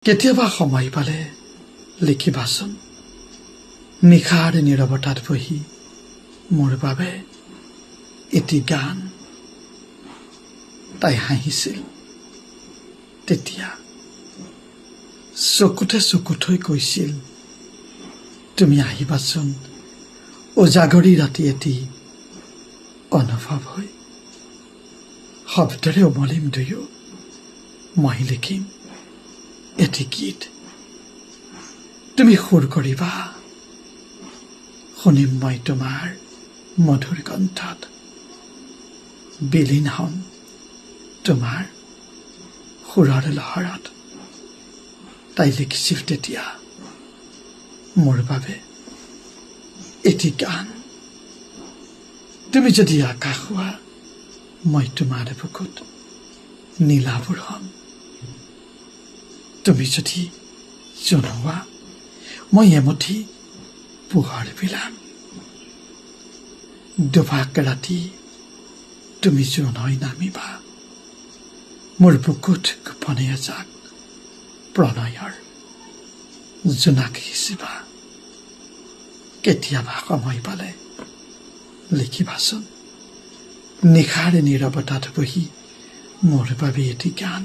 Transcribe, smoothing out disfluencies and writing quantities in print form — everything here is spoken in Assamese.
কেতিয়াবা সময় পালে লিখিবাচোন নিশাৰ নীৰৱতাত বহি মোৰ বাবে এটি গান। তাই হাঁহিছিল তেতিয়া চকুতে চকু থৈ কৈছিল, তুমি আহিবাচোন উজাগৰি ৰাতি এটি অনুভৱ হৈ। শব্দৰে উমলিম দুয়ো, মই লিখিম এটি গীত, তুমি সুৰ কৰিবা, শুনিম মই তোমাৰ মধুৰ কণ্ঠত, বিলীন হম তোমাৰ সুৰৰ লহৰত। তাই লিখিছিল তেতিয়া মোৰ বাবে এটি গান। তুমি যদি আকাশ হোৱা, মই তোমাৰ বুকুত নীলাবোৰ হম। তুমি যদি জনোৱা, মই এমুঠি পোহৰ বিলাম। দুভাগ ৰাতি তুমি জোনাই নামিবা, মোৰ বুকুত গোপনে এজাক প্ৰণয়ৰ জোনাক সিঁচিবা। কেতিয়াবা সময় পালে লিখিবাচোন নিশাৰ নীৰৱতাত বহি মোৰ বাবে এটি গান।